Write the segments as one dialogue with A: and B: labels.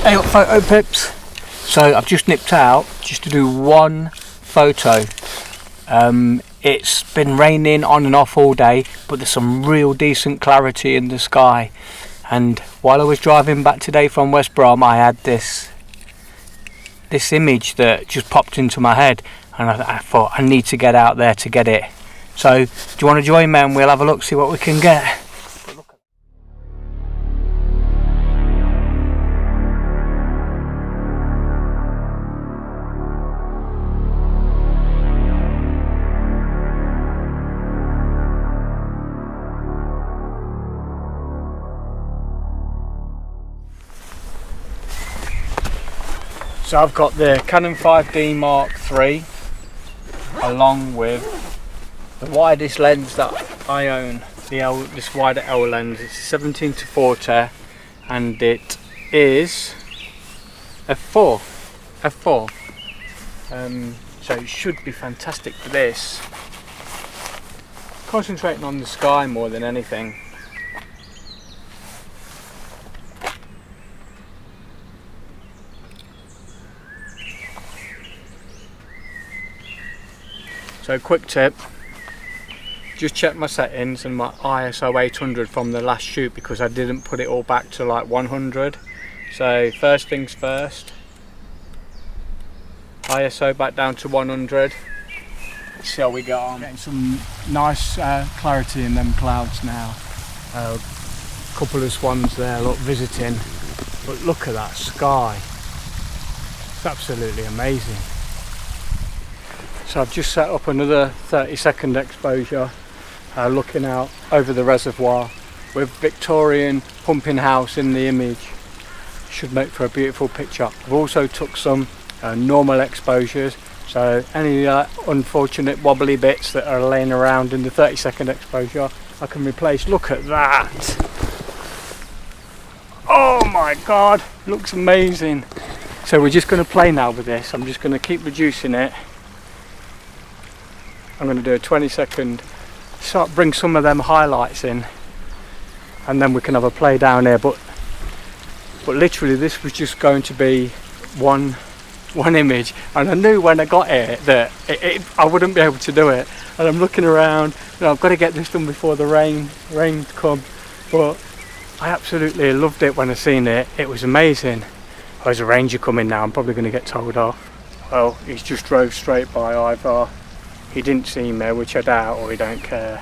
A: Hey up photo pips. So I've just nipped out just to do one photo. It's been raining on and off all day, but there's some real decent clarity in the sky. And while I was driving back today from West Brom, I had this image that just popped into my head, and I thought I need to get out there to get it. So do you want to join me and we'll have a look, see what we can get? So I've got the Canon 5D Mark III along with the widest lens that I own, this wider L lens. It's 17 to 40 and it is f4. So it should be fantastic for this. Concentrating on the sky more than anything. So quick tip, just check my settings and my ISO 800 from the last shoot because I didn't put it all back to like 100. So first things first, ISO back down to 100. Let's see how we get on. Getting some nice clarity in them clouds now. A couple of swans there, look, visiting. But look at that sky. It's absolutely amazing. So I've just set up another 30-second exposure, looking out over the reservoir with Victorian pumping house in the image. Should make for a beautiful picture. I've also took some normal exposures, so any unfortunate wobbly bits that are laying around in the 30-second exposure I can replace. Look at that! Oh my god, looks amazing. So we're just going to play now with this. I'm just going to keep reducing it. I'm going to do a 20-second, bring some of them highlights in, and then we can have a play down here. But literally this was just going to be one image, and I knew when I got here that I wouldn't be able to do it. And I'm looking around, I've got to get this done before the rain come. But I absolutely loved it when I seen it. It was amazing. Oh, there's a ranger coming now. I'm probably going to get told off. Well, he's just drove straight by. Either he didn't see me, which I doubt, or he don't care.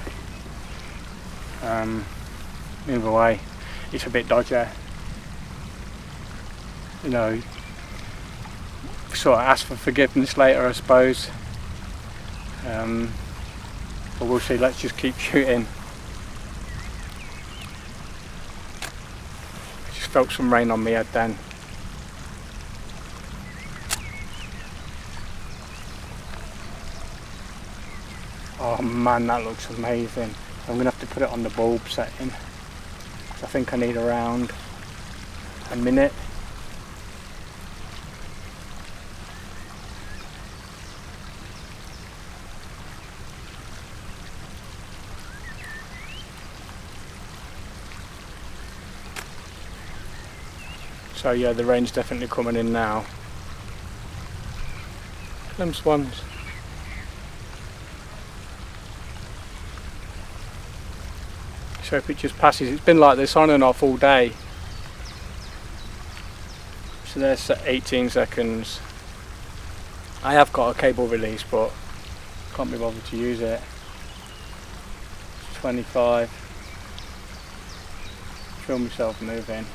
A: Either way, it's a bit dodgy. You know, sort of ask for forgiveness later, I suppose. But we'll see. Let's just keep shooting. Just felt some rain on my head then. Oh man, that looks amazing. I'm going to have to put it on the bulb setting. I think I need around a minute. So yeah, the rain's definitely coming in now. Them swans. So if it just passes, it's been like this on and off all day. So there's 18 seconds. I have got a cable release, but can't be bothered to use it. 25. Feel myself moving.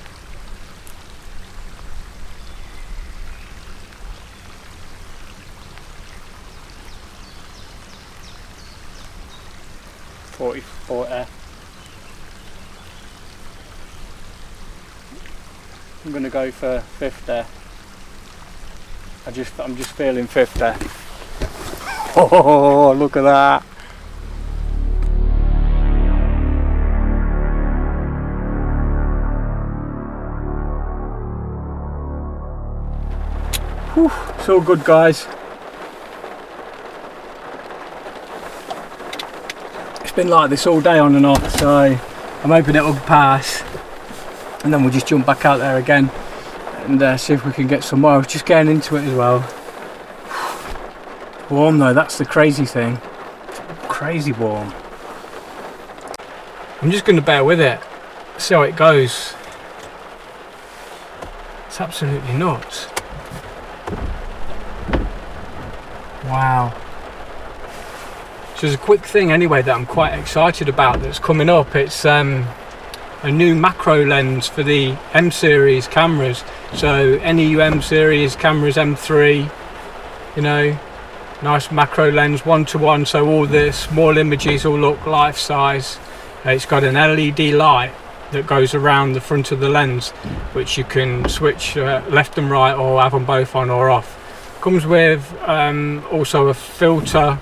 A: Forty. I'm going to go for 50. I'm just feeling 50. Oh, look at that. Whew, it's all good, guys. It's been like this all day on and off, so I'm hoping it'll pass and then we'll just jump back out there again. and see if we can get some more. I was just getting into it as well. Warm though, that's the crazy thing. It's crazy warm. I'm just going to bear with it, see how it goes. It's absolutely nuts. Wow. So there's a quick thing anyway that I'm quite excited about that's coming up. It's a new macro lens for the M series cameras. So any M series cameras, M3, you know, nice macro lens, 1:1, so all the small images all look life size. It's got an LED light that goes around the front of the lens, which you can switch left and right or have them both on or off. Comes with also a filter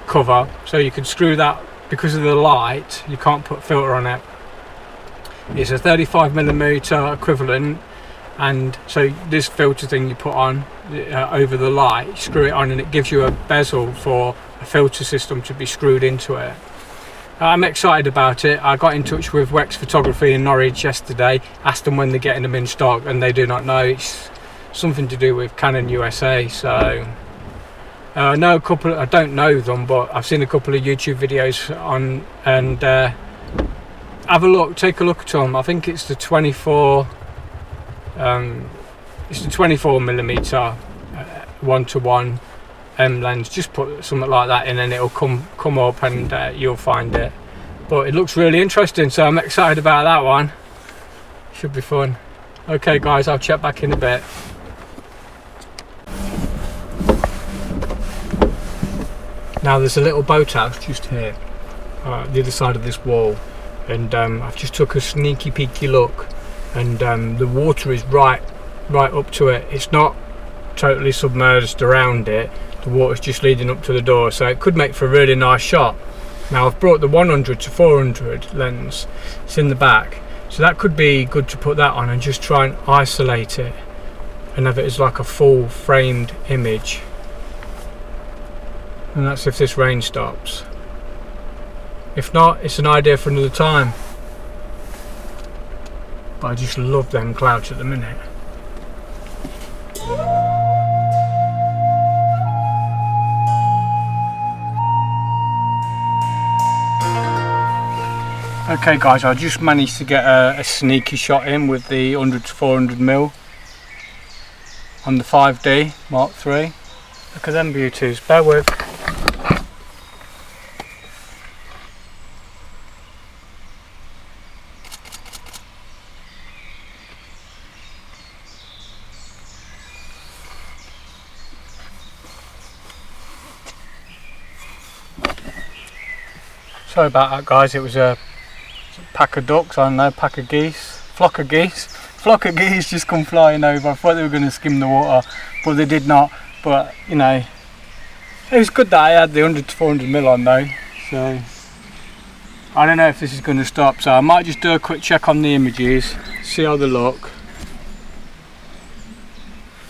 A: cover, so you can screw that. Because of the light, you can't put filter on it. It's a 35mm equivalent, and so this filter thing you put on over the light, you screw it on, and it gives you a bezel for a filter system to be screwed into it. I'm excited about it. I got in touch with Wex Photography in Norwich yesterday, asked them when they're getting them in stock, and they do not know. It's something to do with Canon USA. So I know a couple, I don't know them, but I've seen a couple of YouTube videos on, and have a look, take a look at them. I think it's the 24 it's the 24mm 1:1 M lens. Just put something like that in and it'll come up, and you'll find it. But it looks really interesting, so I'm excited about that one. Should be fun. Okay guys, I'll check back in a bit. Now there's a little boathouse just here, the other side of this wall, and I've just took a sneaky peeky look, and the water is right up to it. It's not totally submerged around it, the water's just leading up to the door, so it could make for a really nice shot. Now I've brought the 100 to 400 lens, it's in the back, so that could be good to put that on and just try and isolate it and have it as like a full framed image. And that's if this rain stops. If not, it's an idea for another time. But I just love them clouds at the minute. Okay guys, I just managed to get a sneaky shot in with the 100 to 400mm on the 5D Mark III. Look at them beauties, bear with. Sorry about that guys, it was a pack of ducks, I don't know, pack of geese, flock of geese just come flying over. I thought they were going to skim the water, but they did not. But you know, it was good that I had the 100 to 400mm on though, so I don't know if this is going to stop, so I might just do a quick check on the images, see how they look,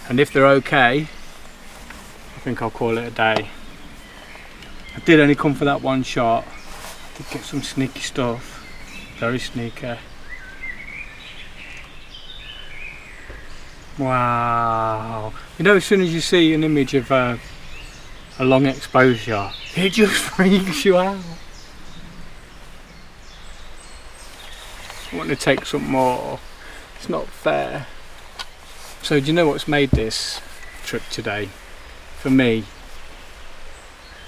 A: and if they're okay, I think I'll call it a day. I did only come for that one shot. Did get some sneaky stuff, very sneaky. Wow, you know, as soon as you see an image of a long exposure, it just freaks you out. I want to take some more, it's not fair. So do you know what's made this trip today? For me,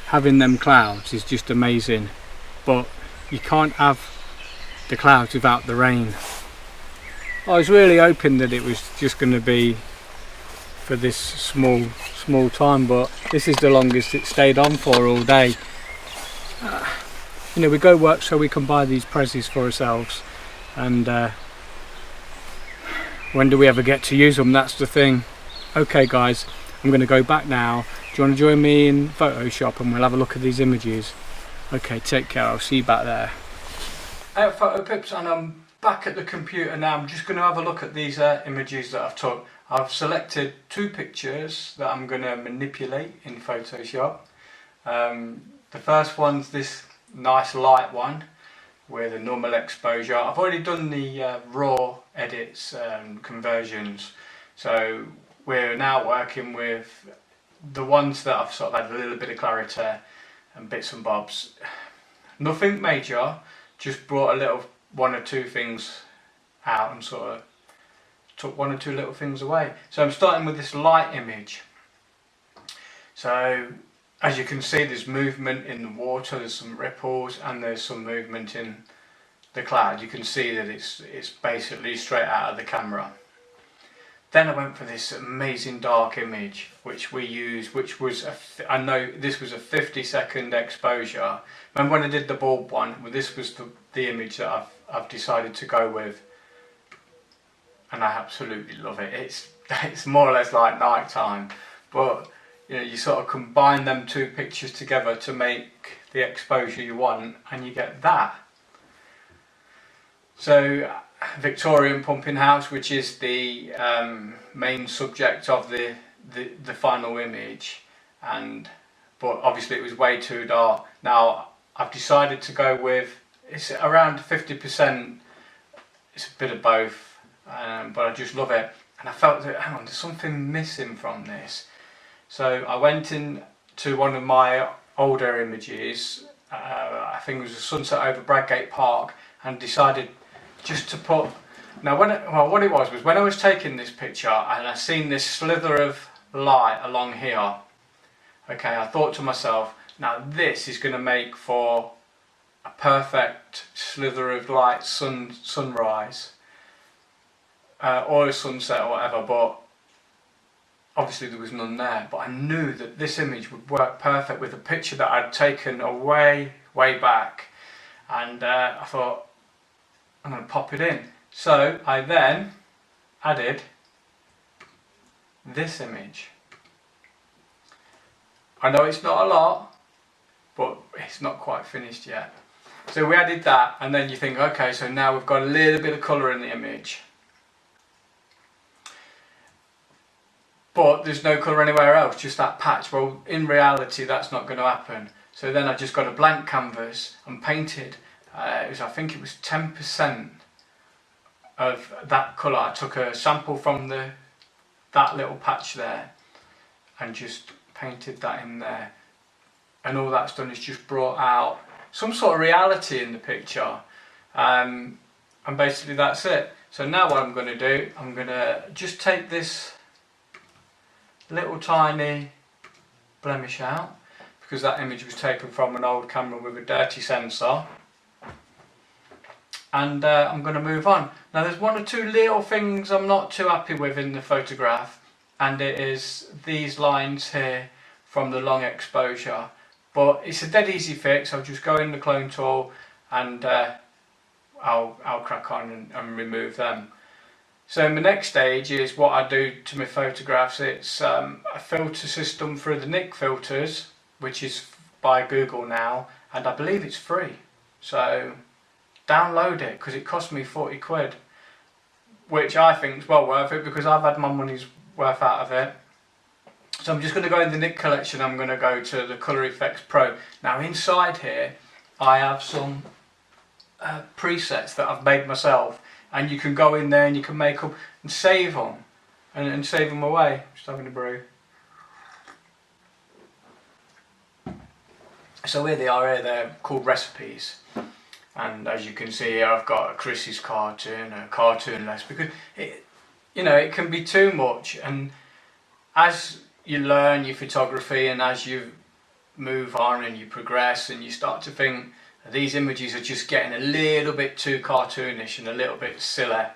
A: having them clouds is just amazing. But you can't have the clouds without the rain. I was really hoping that it was just going to be for this small time, but this is the longest it stayed on for all day. You know, we go work so we can buy these prezzies for ourselves, and when do we ever get to use them? That's the thing. Okay guys, I'm going to go back now. Do you want to join me in Photoshop and we'll have a look at these images? Okay, take care, I'll see you back there. Hey Photo Pips, and I'm back at the computer now. I'm just going to have a look at these images that I've took. I've selected 2 pictures that I'm going to manipulate in Photoshop. The first one's this nice light one with a normal exposure. I've already done the raw edits and conversions, So we're now working with the ones that I've sort of had a little bit of clarity and bits and bobs. Nothing major, just brought a little one or two things out and sort of took one or two little things away. So I'm starting with this light image. So as you can see, there's movement in the water, there's some ripples, and there's some movement in the cloud. You can see that it's basically straight out of the camera. Then I went for this amazing dark image, which we used, which was, I know this was a 50-second exposure. Remember when I did the bulb one? Well, this was the image that I've decided to go with. And I absolutely love it. It's more or less like night time, but you know, you sort of combine them two pictures together to make the exposure you want, and you get that. So Victorian pumping house, which is the main subject of the final image, but obviously it was way too dark. Now I've decided to go with, it's around 50%, it's a bit of both, but I just love it, and I felt that, hang on, there's something missing from this. So I went in to one of my older images, I think it was a sunset over Bradgate Park, and decided just to put, now what it was when I was taking this picture and I seen this slither of light along here, okay, I thought to myself, now this is going to make for a perfect slither of light sunrise or a sunset or whatever, but obviously there was none there. But I knew that this image would work perfect with a picture that I'd taken way back, and I thought, I'm going to pop it in. So I then added this image. I know it's not a lot, but it's not quite finished yet. So we added that, and then you think, okay, so now we've got a little bit of colour in the image. But there's no colour anywhere else, just that patch. Well, in reality, that's not going to happen. So then I just got a blank canvas and painted. I think it was 10% of that colour. I took a sample from that little patch there and just painted that in there. And all that's done is just brought out some sort of reality in the picture. And basically that's it. So now what I'm going to do, I'm going to just take this little tiny blemish out, because that image was taken from an old camera with a dirty sensor. And I'm going to move on. Now there's one or two little things I'm not too happy with in the photograph, and it is these lines here from the long exposure. But it's a dead easy fix. I'll just go in the clone tool and I'll crack on and remove them. So my next stage is what I do to my photographs. It's a filter system through the Nik filters, which is by Google now, and I believe it's free. So download it, because it cost me 40 quid, which I think is well worth it, because I've had my money's worth out of it. So I'm just going to go in the Nik collection. I'm going to go to the Colour Effects Pro. Now inside here I have some presets that I've made myself, and you can go in there and you can make them and save them and save them away. Just having a brew. So here they are, they're called recipes. And as you can see here, I've got a Chris's cartoon, a cartoon less, because it can be too much. And as you learn your photography and as you move on and you progress and you start to think these images are just getting a little bit too cartoonish and a little bit silly.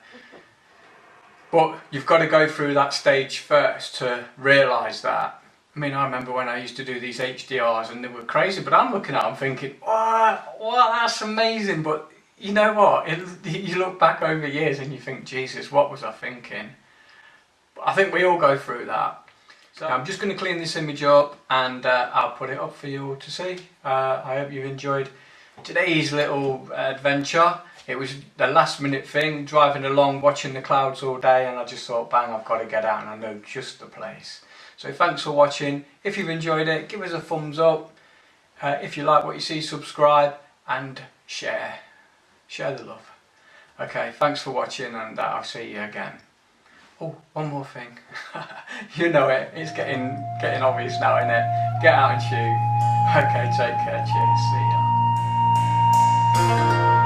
A: But you've got to go through that stage first to realise that. I mean, I remember when I used to do these HDRs and they were crazy, but I'm looking at them thinking, wow, that's amazing. But you know what? You look back over years and you think, Jesus, what was I thinking? But I think we all go through that. So I'm just going to clean this image up and I'll put it up for you all to see. I hope you've enjoyed today's little adventure. It was the last minute thing, driving along, watching the clouds all day, and I just thought, bang, I've got to get out and I know just the place. So thanks for watching. If you've enjoyed it, give us a thumbs up. If you like what you see, subscribe and share. Share the love. Okay, thanks for watching, and I'll see you again. Oh, one more thing. You know it. It's getting obvious now, isn't it? Get out and shoot. Okay, take care. Cheers. See ya.